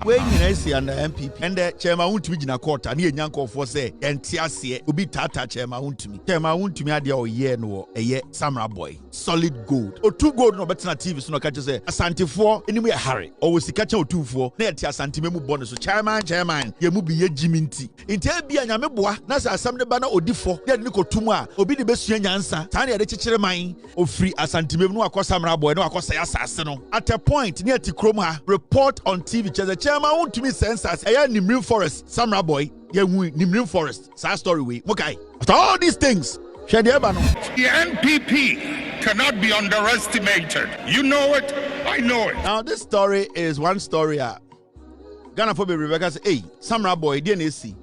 When you see an MPP and the chairman won't be in a court and you yank off for say and Tiasia will be tata chairman won't me. Chairman won't me idea or year no a year Samreboi. Solid gold. Or 2 gold no better than TV so no catch say Asante 4 anyway Harry. Or we see catch out 2 4 near Asante memu bonus so chairman ye mu be ye jiminti. In tell be an yameboa nasa Samre bana odi 4 then niko tuma obi the best yansa tani ade chichere man of free Asante memu no akwa Samreboi no akwa say asase no. At a point near Tikroma report on TV chairman Wontumi census a Nimrim Forest Samreboi ye Nimrim Forest sa story we okay after all these things the NPP cannot be underestimated. You know it, I know it. Now this story is one story Ghana for Rebecca say hey Samreboi DNAC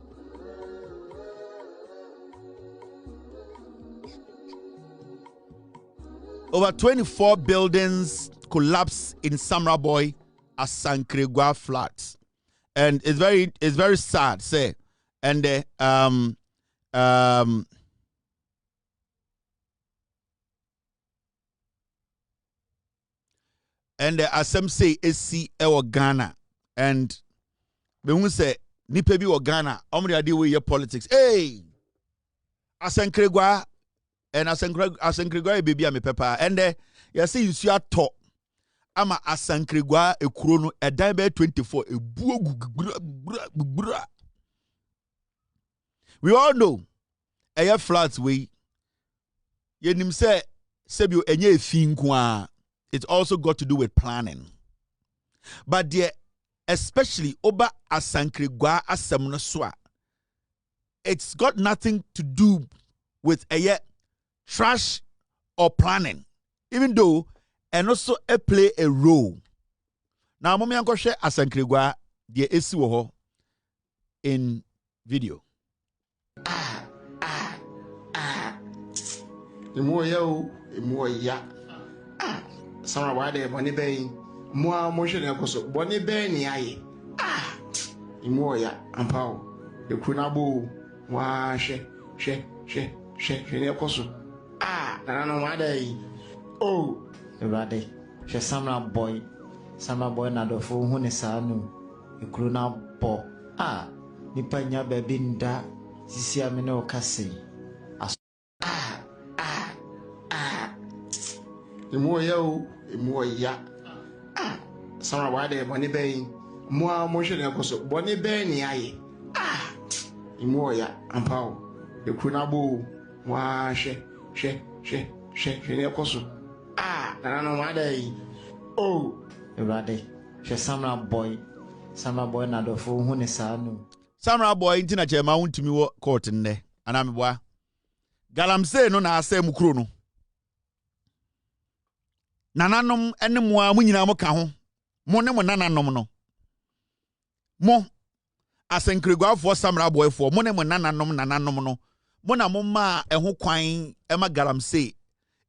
over 24 buildings collapse in Samreboi as Sankregua floods, and it's very sad. Say, and as some say SC or Ghana, and when we say nipe bi or Ghana, omri adi we your politics. Hey, Asankregua and Asankregua baby ame pepper, and you see you see a talk. Ama Asankregua ekuro no edan be 24 we all know air floods we yenim say sebio enye efi nko it also got to do with planning, but there especially oba Asankregua asem no so it's got nothing to do with air trash or planning, even though and also play a role. Now, mommy uncle share Asankregua the esi wo in video. Imo ya. Samreboi de boni be mo hwe ne koso boni be ni aye. Imo ya ampa de kunabo wa hwe ne koso. Nana no ma dai. Oh Everybody, she Samreboi na dofo hu ne saa no ekuru na bo nipa nya baby nda sisi amene o kase imo ya Samreboi de boni be mo hwe ne koso boni be ni aye imo ya ampa de kunabo wa hwe ne koso no madai. Oh, everybody, she Samreboi na dofo hu ne saa no. Samreboi ntina chairman Wontumi wo court nne anameboa. Galamsey no na asem kuro no. Nananom ene mo a munyina mo ka ho. Mo ne mo nananom no. Mo Asankregua for Samreboi for mo ne mo nananom no. Mo na mo ma eho kwan ema Galamsey.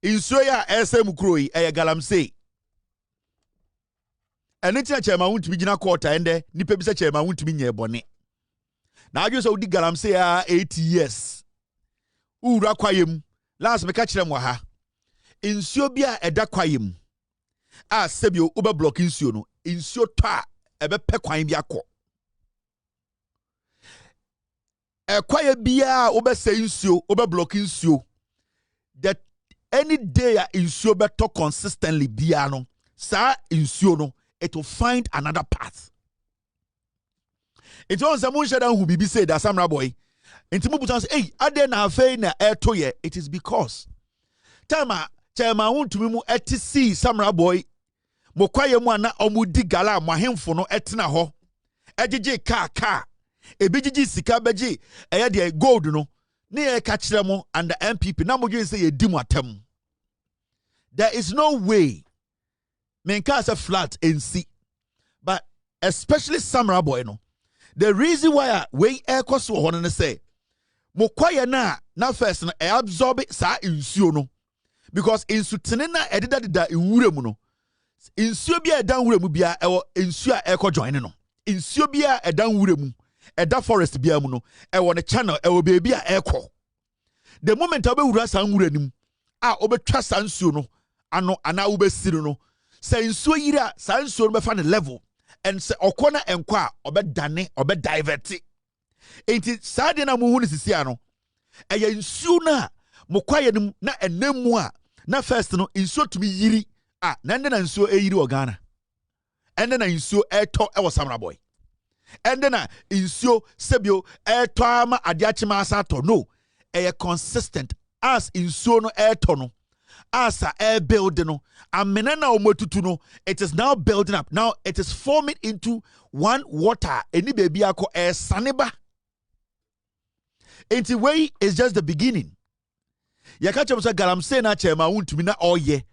Insuo ya SM Kroi Galamsey. Ene tia chairman Wontumi gina court ende nipa bi se chairman Wontumi nye bone. Na adwo so udi Galamsey 8 years. Ura kwayem last me ka kire mo ha. Insuo bi a eda kwayem. Sebio uba block insuo no. Insuo to ebe pe kwan bi akọ. Kwaye bia uba se insuo uba block insuo. That any day insuo beto consistently biano sa insuo no it will find another path. It was a munche dan hu bibi say that Samreboi enti mu butan say hey ade na afei na eto ye it is because tama chairman Wontumi mu etisi Samreboi mo kwaye mu ana omudi gala mo ahemfo no etena ho egege ka ebigigi sika beji eye de gold no ne ye ka kire mo and the MPP na mo dwen say ye di mo atam. There is no way men can say flat and see, but especially Samreboi no. The reason why we air cost wo hono say mo kwaye na first no e absorb sa insuo no because insutene na edida iwure mu no insuo bia edan wure mu bia e insuo a e ko join no insuo bia edan wure mu eda forest bia mu no e wo ne channel e wo baby a e ko the moment obewura san wure nim a obetwa san insuo no ano ana obesiri no say insuo yira san insuo no be fa ne level and say okona enkwa obedane obedivert enti sade na mu hu ne sisi ano eye nsuo na mokwaye nim na enemu a na first no nsuo tumi yiri na ende na nsuo eyiri o Ghana ende na nsuo eto e wo Samreboi ende na nsuo sebio eto ama adiachima asato no eye consistent as nsuo no eto no as a build no amena na omotutu no it is now building up now it is forming into one water any baby ako saneba enti way is just the beginning ya ka chem say Galamsey na chema wontumi na oye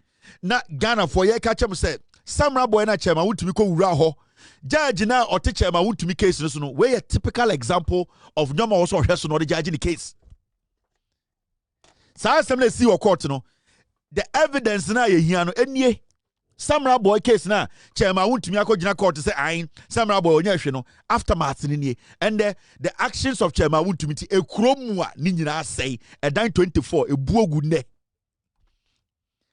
na Ghana for ya ka chem say Samreboi na chema wontumi ko wura ho judge na ote chema wontumi case no so no we a typical example of nyoma also hweso no the judge in the case sa assembly see wo court no the evidence na ye hia no enie Samreboi case na chema wontumi akogina court say ayin Samreboi onya hwe no aftermath ni nie and the actions of chema wontumi ti ekromu a ni nyina asai edan 24 ebuogu ne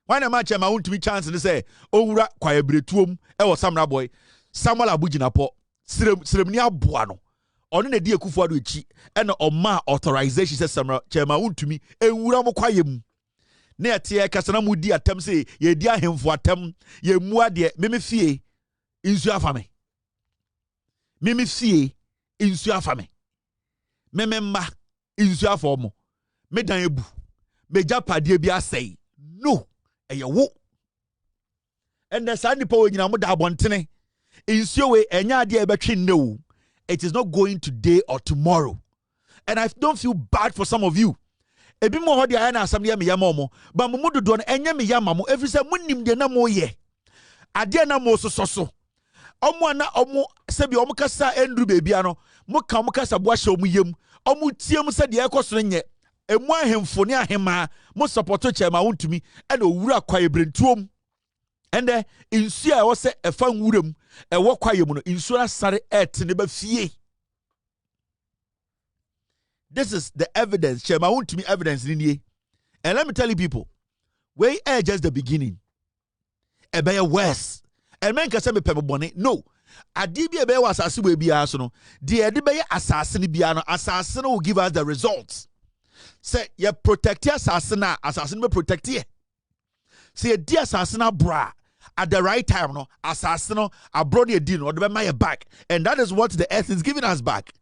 wana ma chema wontumi chance ni say owura kwayebretuom e wo Samreboi Samuel abugina po siremni aboa no ono na di ekufo ado echi e na oma authorization say chema wontumi enwura mo kwayem na etie kasa na mudi atem se ye di ahemfo atem ye mua de memefie insu afame memefie insu afame mememma insu afomo medan ebu mejapade bi asai no eye wo ende sa nipa wo nyina mo da abontene insu we enya de e betwe no it is not going today or tomorrow and I don't feel bad for some of you ebi mo ho de aya na asam de me yama mo ba mo dodo no enye me yama mo efiri se munnim de na mo ye ade na mo soso omo na omo sebi omo kasa endru bebia no mo ka omo kasa bo ahye omo yem omo tiem se de ekoso nye emu ahemfo ne ahema mo support chema wontumi e na owura kwaye brentuom ende insu a wo se efa nwuram e wo kwaye mu no insu asare et ne ba fie. This is the evidence. Chema wontumi evidence ni nie. And let me tell you people, we are just the beginning. E be worse. And men kase me pebe bone. No. Adi bi e be asase we bia so no. De ade be asase ni bia no, asase no will give us the results. Say ye protect asase na, asase no be protect ye. Say ye di asase na bra at the right time no, asase no abroad ye di no, de be my back. And that is what the earth is giving us back.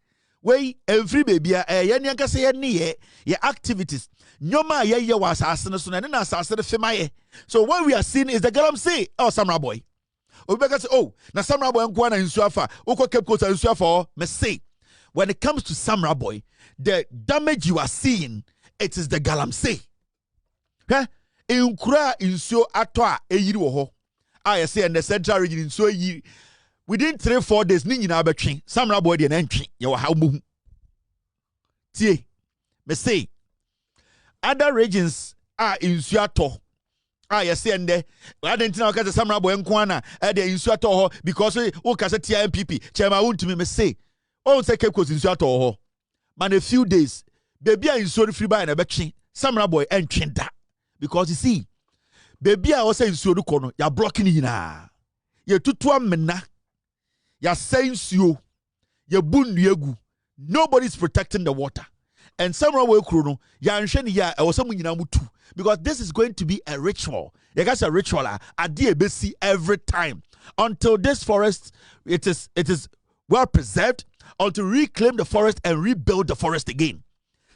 We every baby ye nyanka say ye ye activities nyoma ye was asase so na na asase de fema ye. So what we are seeing is the Galamsey or Samreboi. Obeka say oh na Samreboi nko na nsu afa ukọ Cape Coast nsu afa me say when it comes to Samreboi the damage you are seeing it is the Galamsey. Inkura nsuo ato a eyiri wo ho I say in the central region nsuo eyiri within 3-4 days ni nyina betwe Samreboi de na ntwe ye wo ha mu tie me say other regions are nsuo ato you say ende adentina o kase Samreboi nko ana e de nsuo ato ho because o kase TMPP chema wontumi me say o say Cape Coast nsuo ato ho man a few days baby a nsuo free by na betwe Samreboi entwe da because you see baby a o say nsuo do ko no ya blocking nyina ye tutu amena ya sensuo ya bunnuagu nobody is protecting the water and Samreboi kro no ya nhwe ne ya e wo samu nyina mutu because this is going to be a ritual. You guys a ritual ade ebesi every time until this forest it is well preserved until reclaim the forest and rebuild the forest again.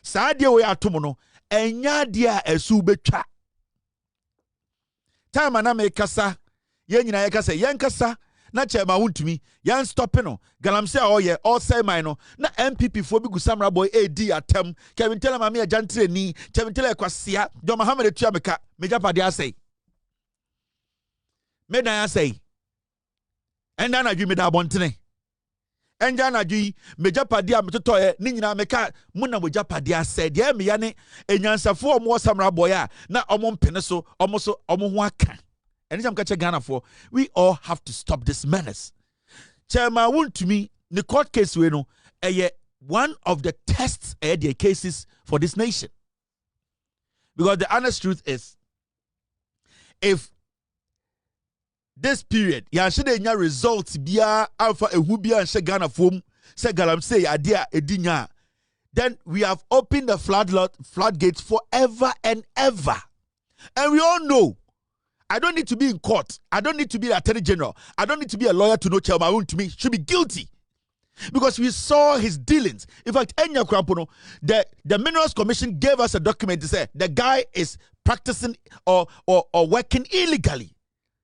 Saade we atomo no enya de a esu betwa time na me kasa ye nyina ye kasa yen kasa na chema wontumi yan stop no Galamsey a oye all say mine no na MPP fo bi gu Samreboi AD atem Kevin tell ma me ajantre ni Kevin tell kwasea John Mohammed etua meka meja pade asai me dan asai enda na dwi me da bontene enja na dwi meja pade a metotoye ni nyina meka mu na meja pade asai de me ya ne enyansafo omo Samreboi a na omo mpene so omo ho aka. Anytime catch a Ghana for, we all have to stop this menace. Chema wontumi the court case we know one of the tests the cases for this nation. Because the honest truth is, if this period, ya should enya results bia alpha ehu bia and Ghana form, say Galamsey idea edinya. Then we have opened the floodgates forever and ever. And we all know, I don't need to be in court. I don't need to be the Attorney General. I don't need to be a lawyer to know Chairman Wontumi should be guilty. Because we saw his dealings. In fact, Enya Krampono, the Minerals Commission gave us a document to say the guy is practicing or working illegally.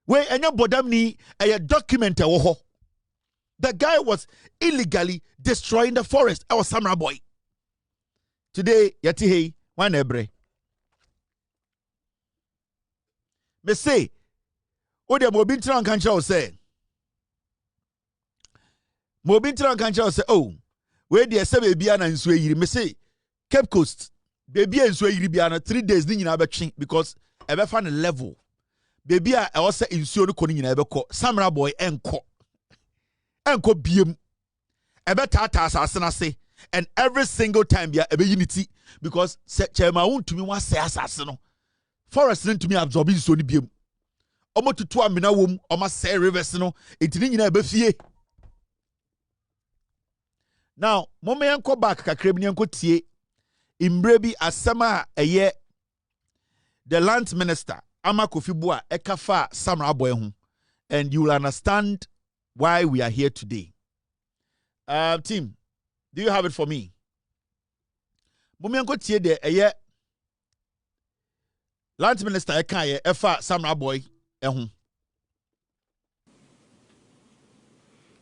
Where Enya Bodamni a document the guy was illegally destroying the forest. Our Samreboi. Today, yati one ebre. Me say, what the Mobintran Kancha say. Mobintran Kancha say, oh, where the Sebe Biana and Sway, me say, Cape Coast, baby and Sway Biana 3 days, didn't you because ever find a level. Baby, I also in Suru Konin in Ebeko, Samreboi enko biem. Ebe tata asasena say, and every single time be a unity because Chairman Wontumi was say asaseno. Forest to me absorbing so ni biem. Omo tutu amina wom, omo say rivers no, etini nyina ebe fie. Now, mama yanko back kakra bi yanko tie imbre bi asema eye the land minister Ama Kofi Boa ekafa Samreboi ho, and you will understand why we are here today. Team, do you have it for me? Mumianko tie de eye land minister eka efa Samreboi ho.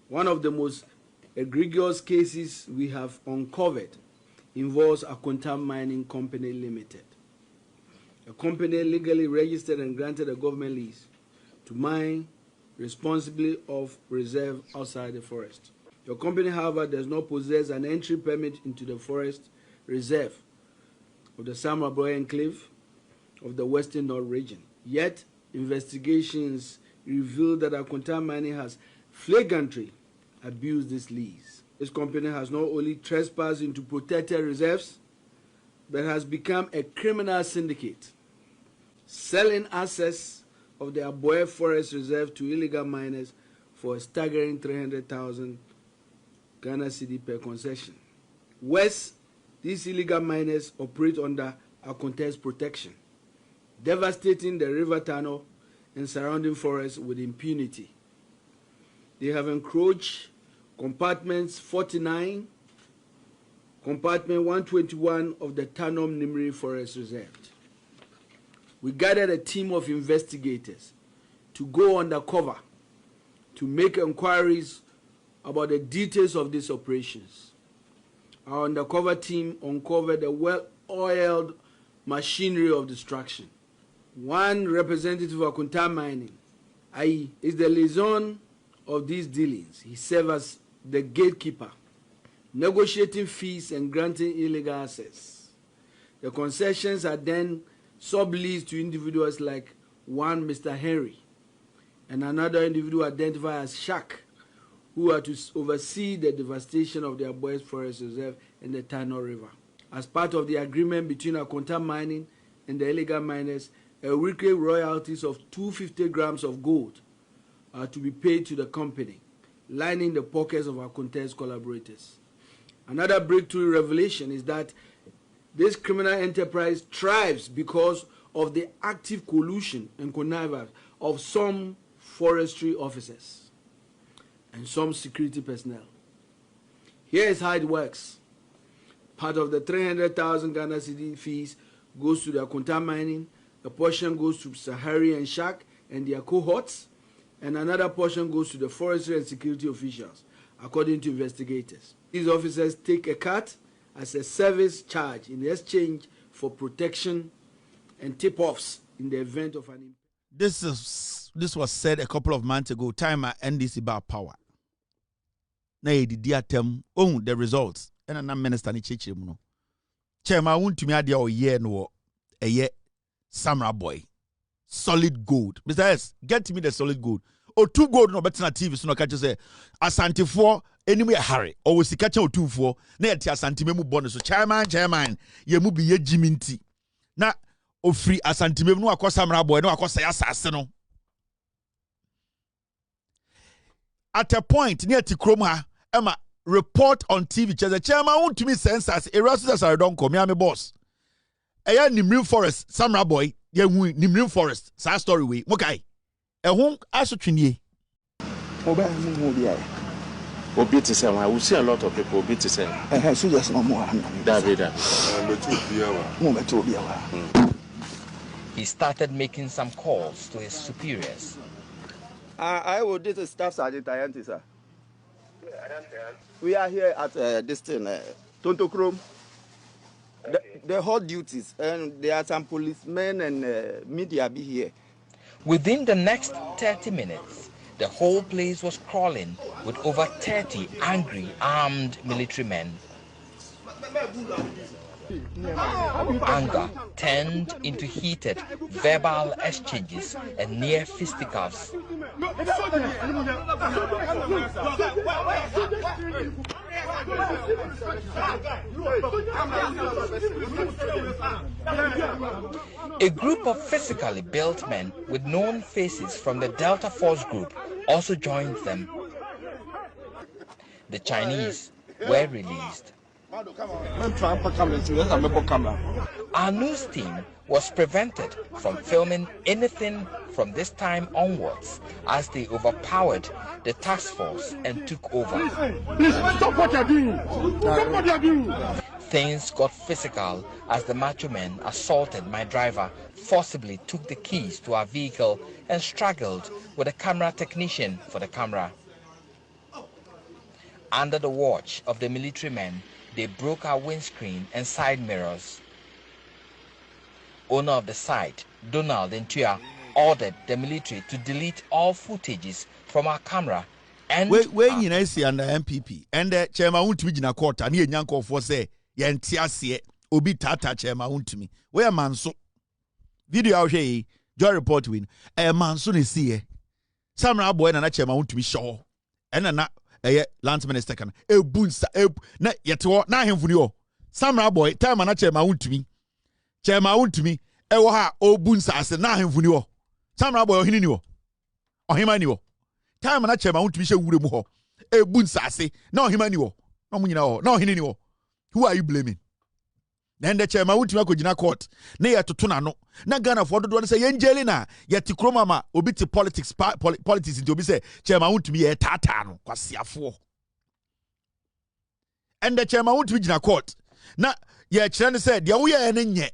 One of the most egregious cases we have uncovered involves a Cant Mining Company Limited, a company legally registered and granted a government lease to mine responsibly off reserve outside the forest. Your company, however, does not possess an entry permit into the forest reserve of the Samreboi enclave of the Western North region. Yet, investigations reveal that a Cant Mining has flagrantly abused this lease. This company has not only trespassed into protected reserves, but has become a criminal syndicate, selling assets of the Aboye Forest Reserve to illegal miners for a staggering 300,000 Ghana cedi per concession. Worse, these illegal miners operate under a contest protection, devastating the river tunnel and surrounding forests with impunity. They have encroached compartments 49, compartment 121 of the Tanom Nimri Forest Reserve. We gathered a team of investigators to go undercover to make inquiries about the details of these operations. Our undercover team uncovered a well-oiled machinery of destruction. One representative of Cant Mining, i.e., is the liaison of these dealings. He serves as the gatekeeper, negotiating fees and granting illegal access. The concessions are then subleased to individuals like one Mr. Henry and another individual identified as Shak, who are to oversee the devastation of the Aboye Forest Reserve and the Tano River. As part of the agreement between Cant Mining and the illegal miners, a weekly royalties of 250 grams of gold are to be paid to the company, lining the pockets of our contest collaborators. Another breakthrough revelation is that this criminal enterprise thrives because of the active collusion and connivance of some forestry officers and some security personnel. Here is how it works. Part of the 300,000 Ghana cedi fees goes to the Cant Mining, a portion goes to Sahari and Shak and their cohorts, and another portion goes to the forestry and security officials, according to investigators. These officers take a cut as a service charge in exchange for protection and tip-offs in the event of an... This was said a couple of months ago, time at NDC about power. Na di atem own the results. And na minister ni cheche mu no. Chairman Wontumi ade o ye no a ye Samreboi. Solid gold. Mr. S, get me the solid gold. Or 2 gold no better na TV so no catch say asante for anyway hurry. Or we see catch o 2 for na yet asante memu bonus. So chairman ye mu bi ye jiminti. Na o free asante memu no akọ Samreboi no akọ say asase no. at a point near Tikroma, Emma report on TV. The chairman want to me sense as Erasmus I don't come. I'm a boss. Eya Nimrim Forest, Samreboi, Yehu Nimrim Forest. Sa story we. Okay. Ehun asotwini. Obi to say, I will see a lot of people obi to say. So just no more. He started making some calls to his superiors. I will do the staff sergeant, sir. We are here at this thing, Tonto Chrome. The hot duties, and there are some policemen and media be here. Within the next 30 minutes, the whole place was crawling with over 30 angry, armed military men. Anger turned into heated verbal exchanges and near fisticuffs. A group of physically built men with known faces from the Delta Force group also joined them. The Chinese were released. Our news team was prevented from filming anything from this time onwards as they overpowered the task force and took over. Stop what you're doing! Stop what you're doing! Things got physical as the macho men assaulted my driver, forcibly took the keys to our vehicle and struggled with a camera technician for the camera. Under the watch of the military men, they broke our windscreen and side mirrors. Owner of the site, Donald Ntua, ordered the military to delete all footages from our camera. And when you see under MPP and the chairman won't be in a court and you yanko for say Yantiasie Obi Tata chairman won't me. Where man so video out here, joy report win a man soon is see Samreboi and a chairman won't be sure and not a land minister can a boons na yet na him for you. Samreboi time and a chairman won't me. Chairman won't me. Ewa o boons as na him for you. Samreboi or hinu or him annual. Time and a chairman won't be sure would mo. A boons as no him annual. No munino, no hinu. Who are you blaming? Then the chairman won't make a court. Near to Tunano. Na Ghana for the one say Angelina, yet to Cromama, obiti politics, politics into be say, chairman won't be a tatano, quasia four. And the chairman won't be in a court. Na, yet Chan said, Yawia and yet.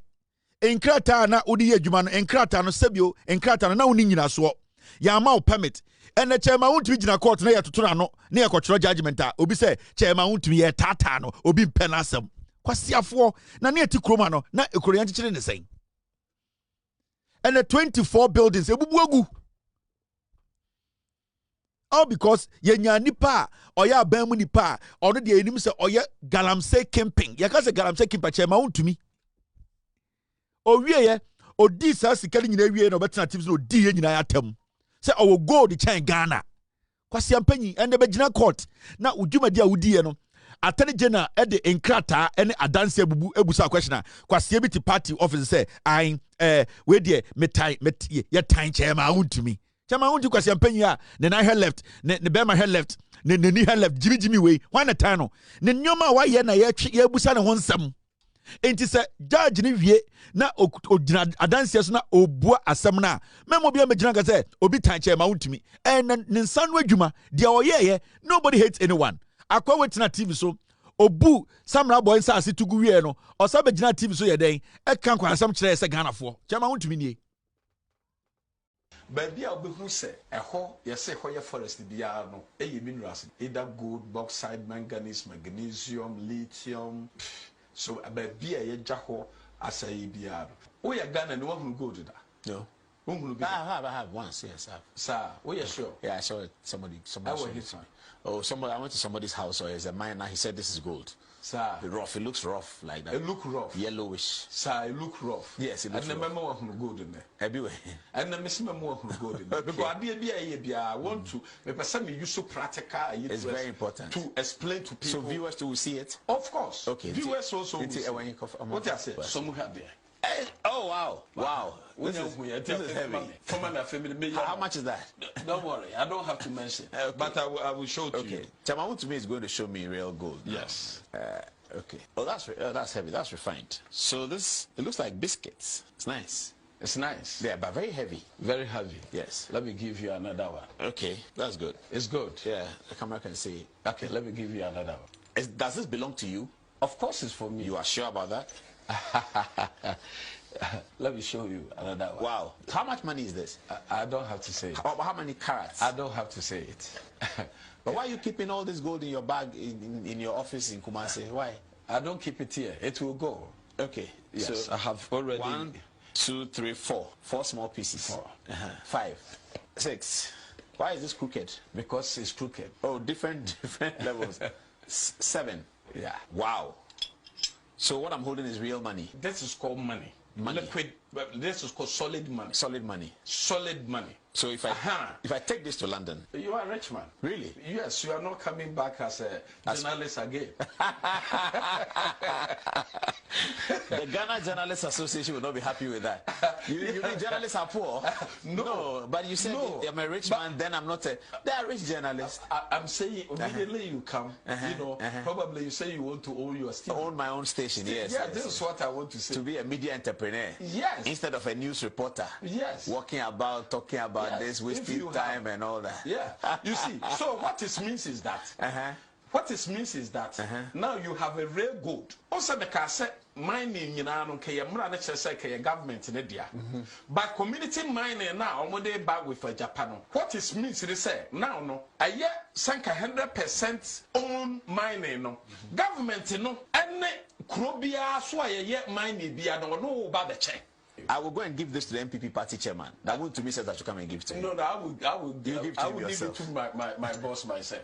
En Kratana, Udia Juman, en Kratano Sebio, en Kratana, no Nina swap. Yamau permit. And the chairman won't be in a court near to Tunano, near cultural judgment. Obi say, chairman won't be a tatano, obi penasum. Kwasiafo na near to Kromano, na a Korean teacher in the same. And the 24 buildings, ebubuagu. All because yenya nipa, or ya bemu nipa, or the enemy say, or ya Galamsey camping. Yakasa Galamsey camping, chairman to me. O ye, o this as the killing in a way, no better tips no D in atem. Say, I will go the China Ghana. Kwasiampenyi, and the Bejina court. Now, Ujuma dia Udiano. Attorney General at the Enkrata and Adansi Ebusa question. Kwasiabiti party officer say, I where dear metai your time chairman to me. Chairman won't you kwasiampenyi then I had left, ne bema had left, ne ni had left, Jimmy way, one a tano. Ne nyoma wa ye na ye busa na honsam. Enti se judge ni wie na adansi na obua asem na memo bia me gina say obi time chairman to me. And nsanwe adwuma dia oyeye nobody hates anyone. Akwa wetina TV so obu Samreboi nsa ase tugu wie no osabe gina TV so ye den e kan kwa asam kire se Ghana fo chama wontumi nie Baby obehu se eho ye se ho ye forest bia no eye minerals either gold bauxite manganese magnesium lithium so baby ye gya ho asai bia no o ye Ghana no wahunu gold da no I have once, yes. Sir, oh yeah, sure. Yeah, I saw it. Somebody showed it to me. Oh, I went to somebody's house, or there's a miner. He said this is gold. Sir, rough. It looks rough like that. It look rough. Yellowish. Sir, it look rough. Yes, it looks rough. And remember what gold in there. Everywhere. And the miss more gold in there. Because I want to. Me use so practical. It's very important to explain to people. So viewers to see it. Of course. Okay. Viewers also. What I say? Some have there. Oh wow. This is heavy. How much is that? Don't worry, I don't have to mention. But I will show to you. Chamawu to me is going to show me real gold. Yes. Okay. Oh, that's heavy. That's refined. So it looks like biscuits. It's nice. It's nice. Yeah, but very heavy. Very heavy. Yes. Let me give you another one. Okay, that's good. It's good. Yeah, the camera can see. Okay, let me give you another one. Does this belong to you? Of course it's for me. You are sure about that? Let me show you another one. Wow. How much money is this? I don't have to say it. How many carats? I don't have to say it. But why are you keeping all this gold in your bag in your office in Kumasi? Why? I don't keep it here. It will go. Okay. Yes, so I have already. 1, 2, 3, 4. 4 small pieces. 4. 5, 6. Why is this crooked? Because it's crooked. Oh, different levels. 7. Yeah. Wow. So what I'm holding is real money. This is called money. Money. Liquid. This is called solid money. Solid money. Solid money. So if I take this to London, you are a rich man. Really? Yes, you are not coming back as a journalist again. The Ghana Journalists Association will not be happy with that. You mean journalists are poor? No. But you said I'm a rich man, then I'm not a... They are rich journalists. I'm saying immediately you come, probably you say you want to own your station. Own my own station, yes. Yeah, this is what I want to say. To be a media entrepreneur. Yes. Instead of a news reporter. Yes. Walking about, talking about this, wasting time and all that. Yeah. You see, so what it means is that... What it means is that now you have a real gold. Also, the cassette mining, you know, government in India. But community mining now, when they back with Japan. What it means is say now, no, a year sank 100% own mining, no. Government, no, any Krobia, so a year mining be, I don't know about the check. I will go and give this to the MPP party chairman. That would to me says that you come and give it to me. No, I will give it to my boss myself.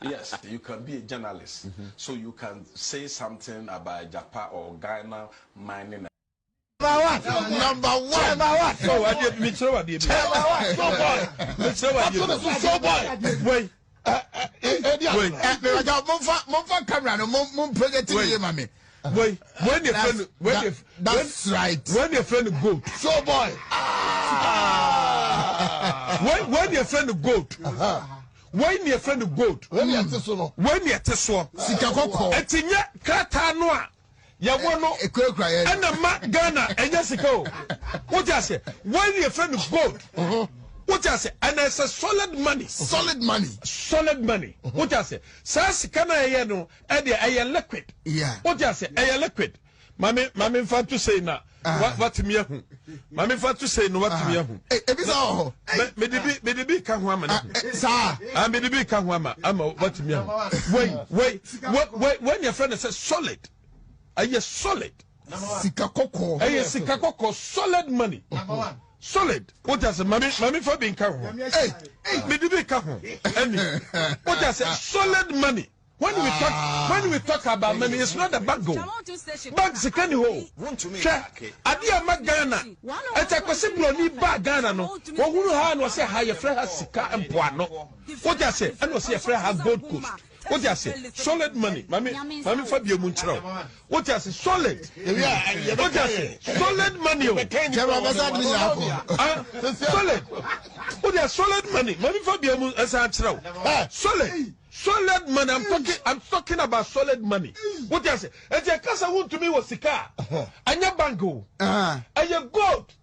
Yes, you can be a journalist, so you can say something about Japan or Ghana mining. Number one. So I did me so I did. So boy. Wait, camera no project mami. Wait, when your friend, that's right. When your friend goat, so boy. When your friend goat, when your friend goat, when you teso, sikakoko. Etinya krata noa. Ya wono ekura na ma Ghana enya sika. What you say? When your friend goat. What you say? And it's a solid money. Solid money. Solid money. What you say? Sas kana ye no e de aye liquid. Yeah. What you say? Aye liquid. Mami fa to say na what me ahu. Mami fa to say no what me ahu. Ebisa ho. Me de bi ka ho ama na. Sir. Me de bi ka ho ama what me ahu. Wait. When your friend says solid. Aye solid. Sikakoko. Aye sikakoko solid money. Number 1. Solid. What does Mami for being careful? Hey, me do be careful. What does solid money? When we talk about money, it's not a bag go. Bags can you hold? Adia Magana. It's a possible ni bag Ghana no. What who was say higher friend has sika and puano. What does say? And was say a friend has gold coast. What you say? Solid money. Mami Fabio Munchro. What you say? Solid. What you say? Solid money. Solid. What you solid money? Mami Fabio Munchro. Solid. Solid money. I'm talking about solid money. What you say? And your casa Wontumi was sika. And your bango. And your gold.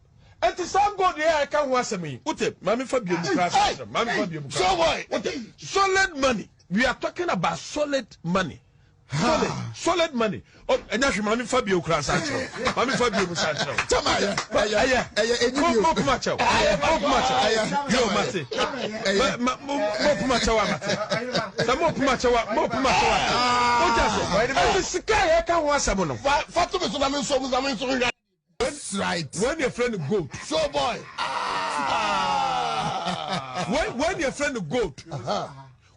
And the same gold here I can't watch me. What Mami Fabio Munchro. Mami Fabio Munchro. Solid money. We are talking about solid money. Solid money. Oh, and that's Mami Fabio Crasancho. Mami Fabio Crasancho. That's right. When your friend goat. So boy. When your friend goat.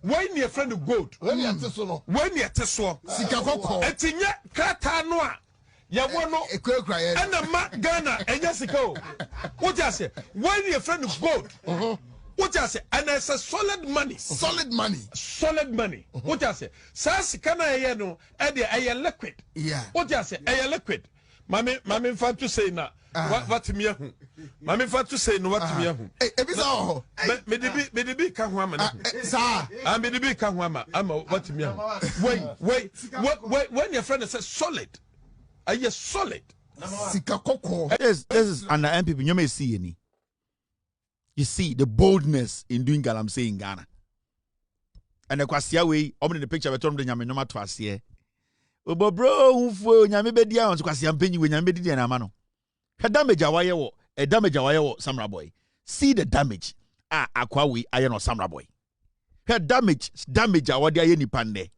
When your friend goat, when you teso, when you teso, sikakoko. Etinya krata noa. Ya wono ekura na ma Ghana enya sika. What you say? When your friend goat, what you say? And it's a solid money. Solid money. Solid money. What you say? Sas kana ye no e de aye liquid. Yeah. What you say? Aye liquid. Mami fa to say na. What me ahu. Mami fa to say no what me ahu. Ebisa ho. Me de bi ka ho ama na. Sir. Me de bi ka ho ama what me ahu. Wait. When your friend says solid. Are you solid? Sika koko. This is under MPP. You may see any. You see the boldness in doing Galamsey in Ghana. And the kwasia way, opening the picture of Tom de Nyamenoma twasie. Obo bro, ufo nyame be dia on kwasia mpenyi we nyame di na amano. Hwe damage awaye wo, damage awaye wo Samreboi. See the damage. Akwa we aye no Samreboi. Hwe damage awade aye nipa nde.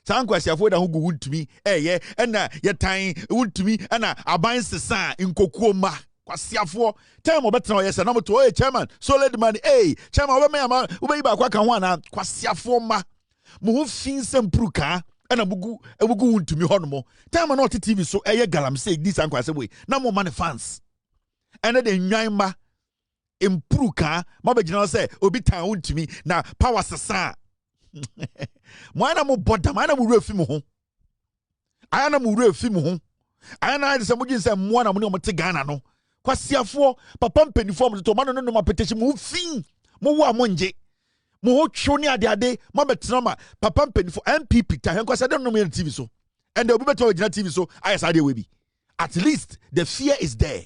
San kwasiafo da hugu Wontumi ye na ye tan Wontumi na aban sesa nkokuo ma. Kwasiafo time obetena oyese na moto chairman solid man chairman obema obeyi ba kwa kan ho ana kwasiafo ma mo ho finsem pruka na bugu Wontumi honomo time na ot TV so Galamsey this Samreboi na mo man fans ene de nwan ma impruka ma be gina say obi tan Wontumi na power sesa mo ana mo boda mo ana mo refi mo ho ana mo refi mo ho ana de se mo gin se mo na mo ne mo te Ghana no kwasiafo papa mpenifo mo to mano no petition mo fin mo wo amonje mo ho two ne ade mo betena ma papa mpenifo MPP ta hen kwasa de no me TV so and the obi beto original TV so ayesa de we bi at least the fear is there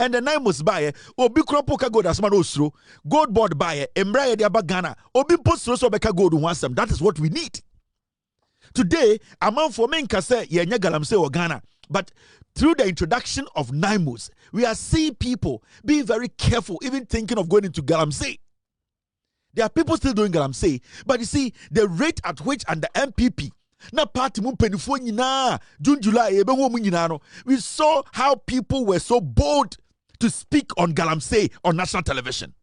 and the nine must buy obi kropo ka gold asma no osro gold board buy emra ye de aba Ghana obi postro so beka gold ho asem. That is what we need today. Among for men ka say ye nya Galamsey o Ghana, but through the introduction of NIMOS, we are seeing people being very careful, even thinking of going into Galamsey. There are people still doing Galamsey, but you see, the rate at which under MPP, na party mu penifo nyina, June, July, we saw how people were so bold to speak on Galamsey on national television.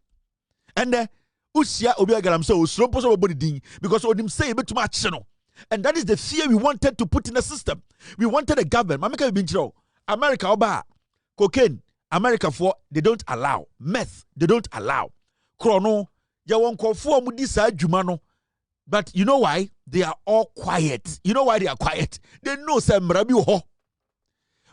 And usia obia Galamsey osro so body ding because odim say be too much no. And that is the fear we wanted to put in the system. We wanted a government. America, Oba, cocaine, America for they don't allow. Meth, they don't allow. Chrono, ya won ko for mu disa adwuma. But you know why? They are all quiet. You know why they are quiet? They know some mrabi ho.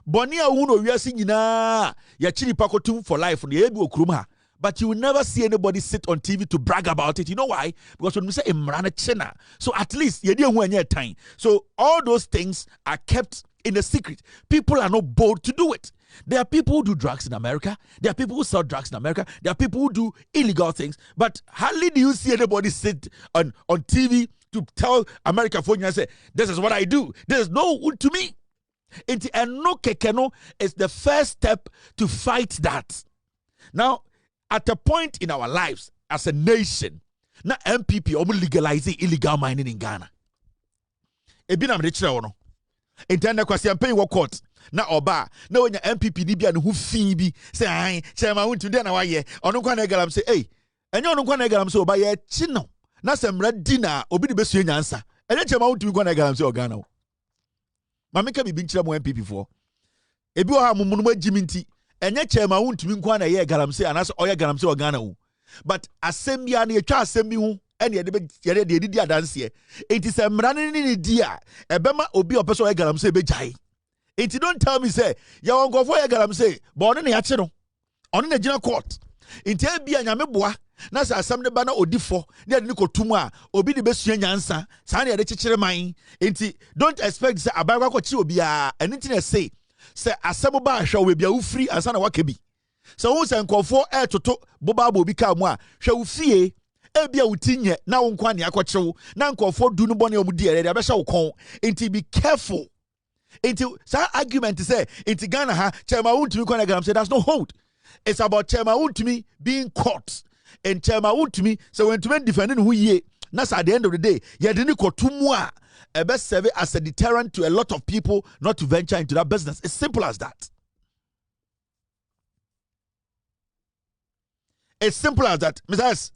Boni a uno wiase nyina ya chiri pakotum for life no ye bi okrum. But you will never see anybody sit on TV to brag about it. You know why? Because when we say Imrana China, so at least you didn't time. So all those things are kept in a secret. People are not bold to do it. There are people who do drugs in America. There are people who sell drugs in America. There are people who do illegal things. But hardly do you see anybody sit on TV to tell America for you and say, this is what I do. There is no one to me. And no kekeno is the first step to fight that. Now, at a point in our lives as a nation, na MPP legalizing illegal mining in Ghana. Ebi na mrechira wono. Intenda kwasi ampe wo court na oba na onya MPP ni bia ne hu fin bi say ai chairman Wontumi dey na waye onu kwa na Galamsey enye onu kwa na Galamsey oba ye chi no na semra di na obi de besu nyansa enye chairman Wontumi kwa na Galamsey o Ghana. Mameka bibi nchira mo MPP for ebi o ha mumunu majiminti enye chairman Wontumi nkwa na ye Galamsey anaso oye Galamsey o Ghana wo. But asembia na yetwa asembi hu ene ye de didi adanse enti se mra ne di a ebema obi opeso oye Galamsey be jai. Enti don't tell me say ya wonkofo oye Galamsey but one na ya che no one na gina court enti ebia nyame boa na sa asem ne ba na odifo na de kotum a obi de besua nyansa sa na de kekere man enti don't expect say abagwa ko chi obi a enti na say asem ba ahwa we bia ufri ansa na waka bi so who say nkofo toto boba obi ka mu a hwa ufie ebia utinye na wo nkwa ne akɔkyew na nkofo du no bone omudi ere de abɛhya wo kon enti be careful enti sa argument say enti Ghana ha chairman Wontumi kwa na Galamsey that's no hold. It's about chairman Wontumi being caught and chairman Wontumi so when to defend who ye na at the end of the day ye de ni kotumu a ebe serve as a deterrent to a lot of people not to venture into that business. It's simple as that. It's simple as that, Mr. S.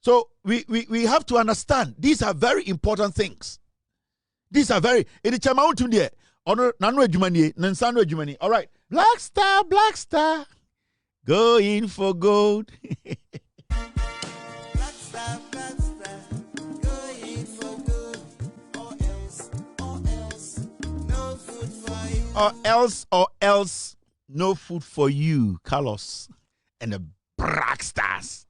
So we have to understand these are very important things. These are very in the chairman Wontumi there. Honor nanu adwumani nansano adwumani. All right. Black Star. Going for gold. Black star, going for gold. Or else or else, no food for you, Carlos, and the Black Stars.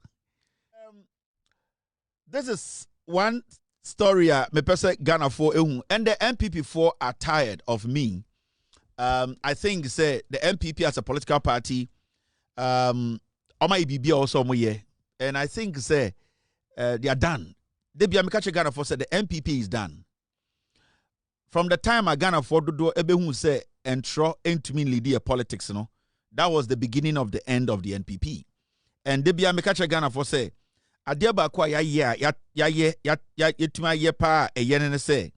This is one story. Me person Ghana for and the MPP for are tired of me. I think say the MPP as a political party, Oma IBB also moye, and I think say they are done. They be amikache Ghana for said the MPP is done. From the time I Ghana for do ebehu say entro into me lead politics, no, that was the beginning of the end of the NPP. And they be amikache Ghana for say adia ba kwa ya yetuma ye pa eyene ne say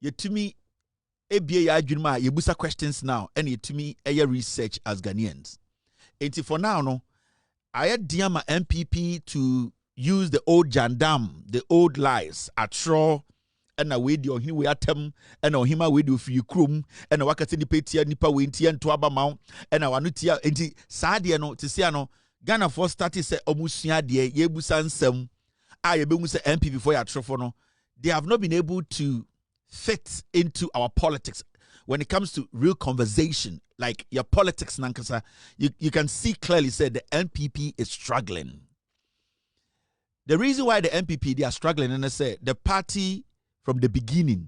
yetumi ebie ya adwuma yebusa questions now and yetumi eye research as Ghanaians. Enti for now no I dear my MPP to use the old jandam, the old lies atro and a way the ohini we atem and ohima we do for you krum and a wakati ni petia nipa we ntia nto aba ma and a wanutia enti saade no te se no Ghana for started say omusua de yebusa nsem a yebemu say MPP for ya trofo no they have not been able to fit into our politics when it comes to real conversation like your politics nankasa you can see clearly say the NPP is struggling. The reason why the NPP they are struggling and I say the party from the beginning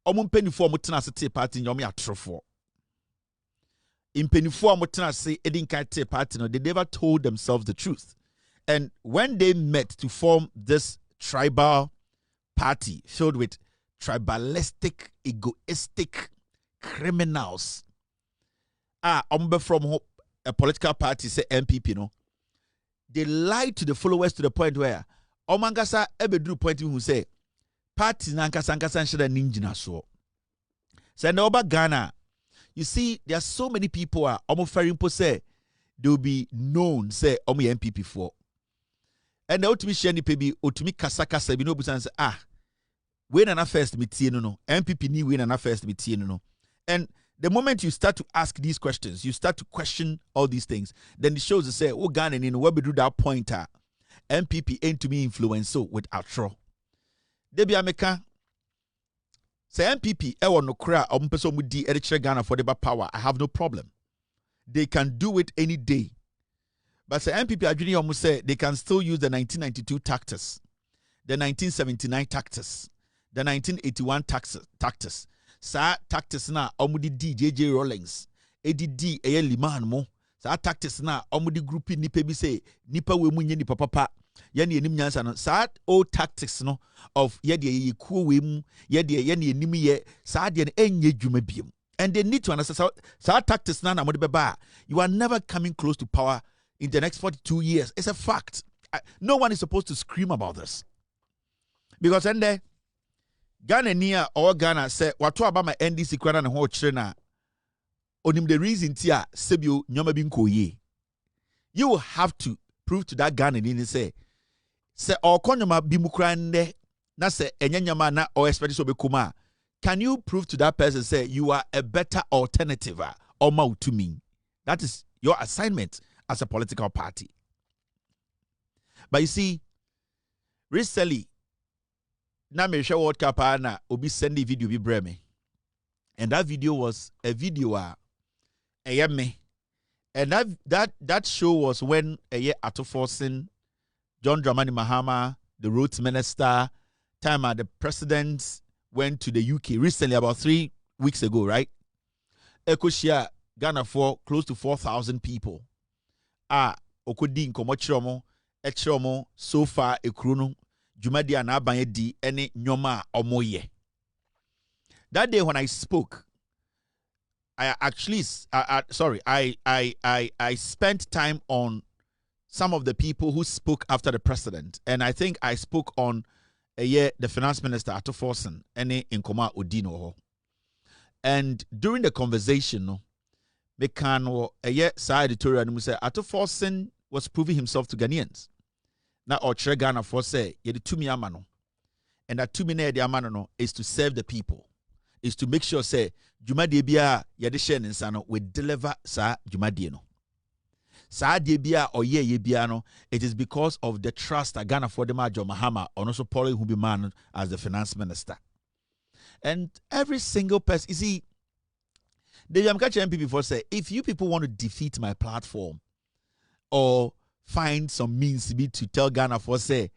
omumpeni for mutena sete party nyomi atrofo in penifo mutena say edinkate party no they never told themselves the truth. And when they met to form this tribal party filled with tribalistic, egoistic criminals, from a political party say MPP no, they lied to the followers to the point where omangasa ebedru point who say party nankasa nshida ninjina so. Say no oba Ghana. You see, there are so many people are almost say they will be known, say, MPP for. And the ultimate shani pebi, ultimate kasaka be no busan say, when an first meeting no, MPP ni when an first meeting no. And the moment you start to ask these questions, you start to question all these things, then it shows to say, oh Ghana in where we do that pointer, MPP ain't to me influence so with outro. Debi Ameka. Say MPP, ewo no kra person mu di erichre Ghana for the power. I have no problem. They can do it any day. But say MPP adwini omu say they can still use the 1992 tactics, the 1979 tactics, the 1981 tactics. Sa tactics na omu di JJ Rawlings, ADD eye liman mo. Sa tactics na omu di group nipa bi say nipa we mu nye nipa papa. Yani enim nyansa no sad old tactics no of ye de kuo we mu ye de ye ne enim ye sad de enye dwuma biem. And they need to understand sad tactics na mo de beba you are never coming close to power in the next 42 years. It's a fact. No one is supposed to scream about this because and there Ghana near or Ghana say watu abama NDC kwana na ho chire na onim the reason tia sebio nyoma bi nkoye. You will have to prove to that Ghana and say or konyama bimukrande na se enyanyama na or expect so be kuma. Can you prove to that person say you are a better alternative or more to me? That is your assignment as a political party. But you see, recently, na me share World Cup na obi send the video bi breme. And that video was a video me. And that show was when Ato Forson, John Dramani Mahama, the Rhodes Minister, the president went to the UK recently, about 3 weeks ago, right? Ekoshia, Ghana for close to 4,000 people. Okodi nkomo chiromo, so far ekruno, Jumadi anabanye di ene nyoma omoye. That day when I spoke, I actually, I spent time on some of the people who spoke after the president, and I think I spoke on the finance minister Ato Forson, ene Nkoma Odino. And during the conversation, no, me can sa editorial and say Ato Forson was proving himself to Ghanaians. Now or Ghana for say ye the 2 amano, and that 2 minute the amano is to serve the people. Is to make sure say Jumadi bia yede share nsano we deliver sa Jumadi no. Sa de bia or ye bia no, it is because of the trust that Ghana for the Majo Mahama or also Pauline who be man as the finance minister. And every single person, you see, The I'm catching people before say, if you people want to defeat my platform or find some means to tell Ghana for say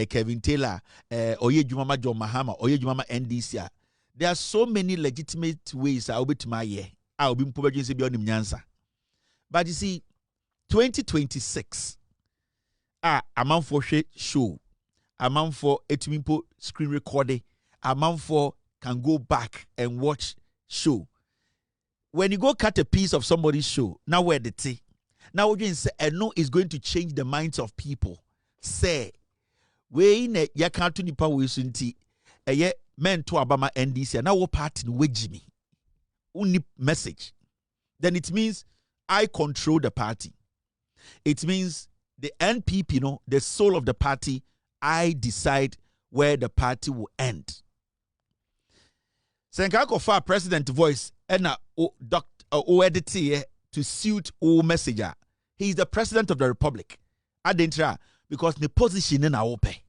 Kevin Taylor, Oye Jumama John Mahama, Oye Jumama NDC, there are so many legitimate ways I'll be to my year. I'll be probably beyond him answer. But you see, 2026, a man for show, a man for etumimpo screen recording, a man for can go back and watch show. When you go cut a piece of somebody's show, now where the tea, now what you say, no is going to change the minds of people. Say, we in ya can't do nipa we sunti, ye men to Obama NDC, now what party no Jimmy, only message. Then it means I control the party. It means the NPP, the soul of the party, I decide where the party will end. Senkako for president voice and edit to suit all messenger. He is the president of the republic. Adentra because the position in our pay.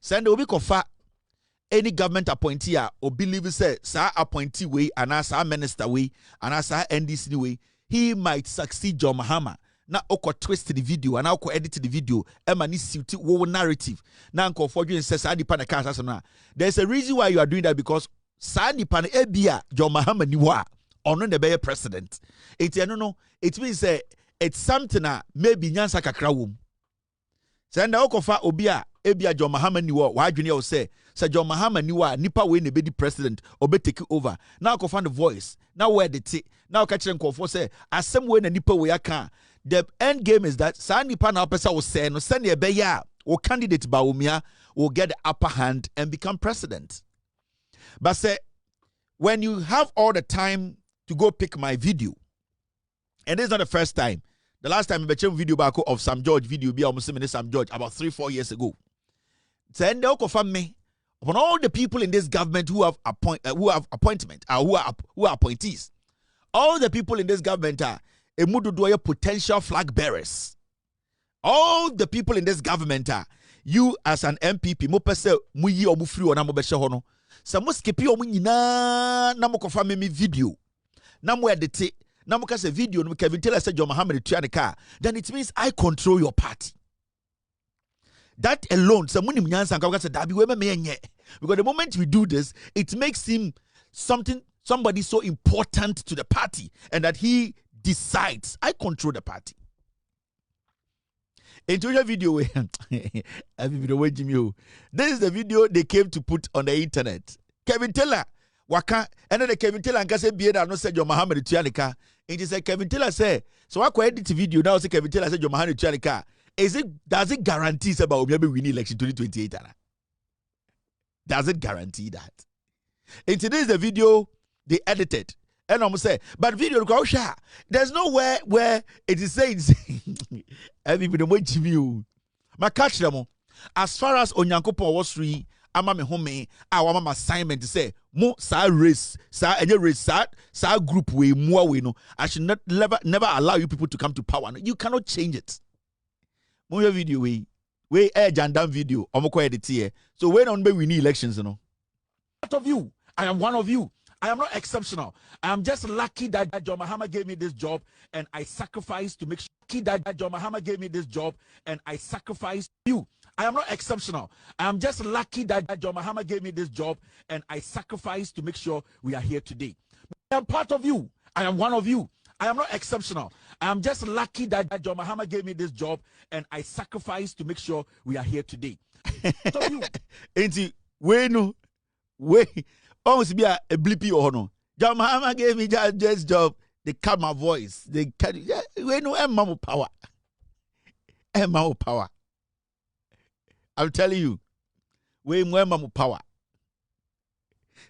Send obi kofa any government appointee or believe say sa appointee way and as a minister way and as a NDC way, he might succeed John Mahama. Na oko twist the video and oko edit the video emani suit wo narrative. Na nko for you say sa dipa na ka na. There's a reason why you are doing that because sa dipa na ebia John Mahama ni wa ono ne be president. It means it's something maybe nyansa kakra wom. Send oko fa obi a ebia John Mahama ni wa adwene o say John Mahama ni wa nipa we ne be the president or be take over. Now oko find the voice. Now where the tea. Now catch them for say asem we na nipa we aka. The end game is that sa nipa na pesa will say no send ye be ya or candidate Baumia will get the upper hand and become president. But say when you have all the time to go pick my video, and this is not the first time. The last time I made a video back of Sam George video be almost similar Sam George about 3-4 years ago. Send the from me upon all the people in this government who have appointment who are appointees. All the people in this government are potential flag bearers. All the people in this government are you as an MPP mo pese mu yi omu free ona mo be hye ho no. Sa mo skipi omu nyina na mo kofa me video. Na mo edit na mo ka say video no Kevin Taylor say John Mahama tuya ne car. Then it means I control your party. That alone, so munim nyansa nka say dabi we me enye. Because the moment we do this, it makes him somebody so important to the party and that he decides I control the party. Into your video, this is the video they came to put on the internet. Kevin Taylor, waka, and then the Kevin Taylor and say Bieda no said John Mahama Tuanika. And he said Kevin Taylor say, so I could edit the video now say Kevin Taylor said John Mahama Tuanika. Does it guarantee about maybe we need election 2028? Does it guarantee that? In today's the video they edited. And I'm say, but video there's nowhere where it is saying everybody wait you. My catch them as far as Onyankopo was free, ama me home our mama assignment to say mo sa race sa any race sa group we more we no. I should never allow you people to come to power. You cannot change it. Mo video we jandam video omoko edit here. So when on we need elections, you know. Part of you, I am one of you. I am not exceptional. I am just lucky that John Mahama gave me this job and I sacrificed to make sure that John Mahama gave me this job and I sacrificed you. I am not exceptional. I am just lucky that John Mahama gave me this job and I sacrificed to make sure we are here today. I am part of you. I am one of you. I am not exceptional. I am just lucky that John Mahama gave me this job and I sacrificed to make sure we are here today. So you, almost be a blippy or no. John Mahama gave me just job. They cut my voice. They cut it. We know Emma power. Emma power. I'm telling you, we know Emma power.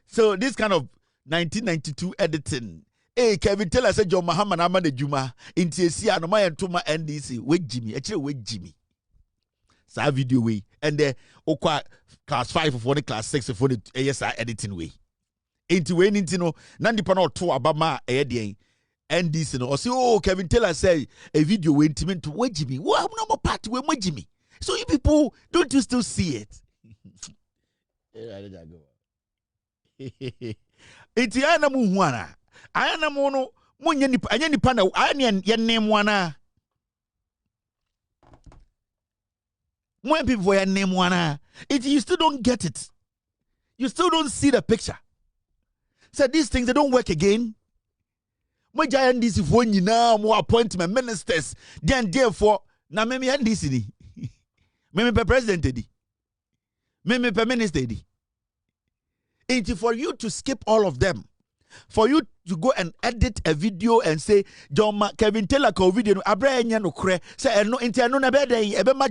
So this kind of 1992 editing. Hey, Kevin Taylor said John Mahama na man Juma. Inti esi no my ntoma NDC. Wait Jimmy. Actually wait Jimmy. Sa video way. And the okwa class 5 for the class 6 for the ASI editing way. Into when into no nandipa no to abama e NDC no. Or say oh Kevin Taylor say a video way intimate to wait Jimmy. Well, no more part we Jimmy. So you people don't you still see it? It's yana muhuana. I na mo no munye nipa anya nipa na anya ye name wana. When people your name wana, you still don't get it. You still don't see the picture. So these things they don't work again. Mo giant this for nyina mo appointment ministers then therefore na me this ni. Me president di. Me minister di. It's for you to skip all of them. For you to go and edit a video and say Kevin Taylor ko video no abra enya no kre say eno enti eno na be den e be ma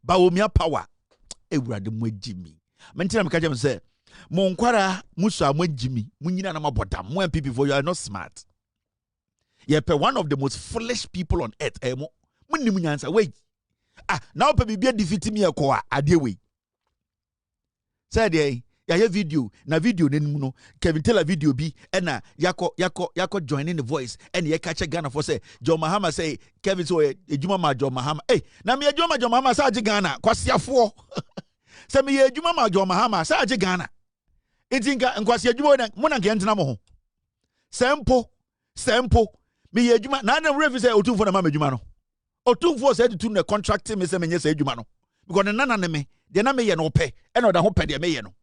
bawomia power ewurade mo agimi mentina me ka jam say mo nkwara musu mo agimi munyina na mabodam mo MPP for you are not smart. You are one of the most foolish people on earth mo munim nyansa wait now pe bibia defeat me ko ade we say dey ya video na video nenu no Kevin Taylor video bi na yako joining the voice and ye catch Ghana for say John Mahama say Kevin so ejuma ma John Mahama na me ejuma ma John Mahama sa age Ghana kwasiafo say me ejuma ma John Mahama sa age Ghana etinka nkwasi ejuma na mo na ngentina mo ho sempo me ejuma na na refi say otumfo na ma ejuma no otumfo say to na contract me say me nyesa ejuma no because na na me de na me ye no pe e na oda ho pe de me ye no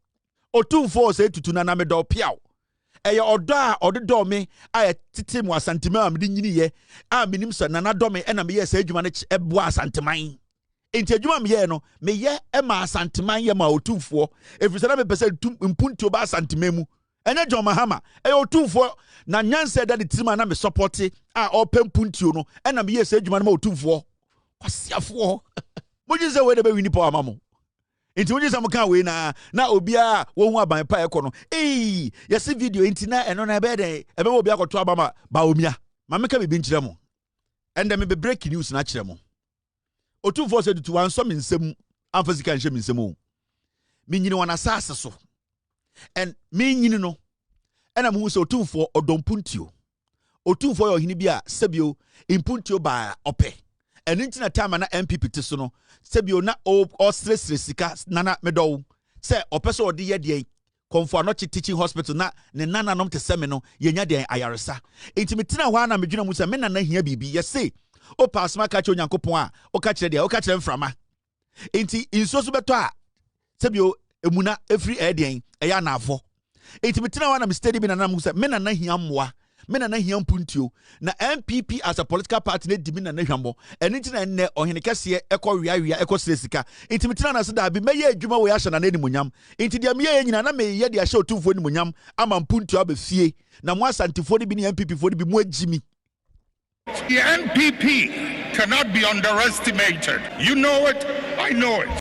otumfo say tutu na me do piaw eye odo a odo me a tete mu asantima am de nyini ye a minim so na do me na me ye say adwuma ne ebo asanteman enti adwuma me ye no me ye e ma asanteman ye ma otumfo efisa na me pese mpunti ba asanteman mu enya John Mahama eye otumfo na nyanse da de tima na me support a opem punti no na me ye say adwuma na otumfo kwasiafo mo ji say we de be wini power mamo inti wuje sam kan we na obia wo hu aban pa ekọ no yesi video inti na eno na be den ebe wo obia kọto abama ba omia ma meka be nkire mo ende me be break news na kire mo otumfo se dutu wan so me nsem amfasika nhye me nsem o me nyini wana sase so en me nyini no ena mu se otumfo odompuntio otumfo yo hini bia sebio impuntio ba ope eni ntina time na MPP te so no sebio na o stress sika nana medo se opeso ode ye de konfo no teaching hospital na ne nana nom te seme no yenya de ayaresa intimetina ho na medwuna mu se me nana hia bibi ye se o pass ma ka che onyankopon a o ka kire de o ka kire mframa inti inso so beto a sebio emuna every edien eya na afo intimetina ho na me steady bi nana mu se me nana hia moa me na hia mpuntio na MPP as a political party na di me na hwambo eni nti na enne ohene kese ekọ wia ekọ sresika intimitira na se da bi meye adwuma we ahye na animunyam inti dia me ye nyina na me ye dia hye otumfo animunyam ama mpuntio abefie na mo asantifo ni bi ni MPP fo ni bi mo agimi. The NPP cannot be underestimated. You know it, I know it.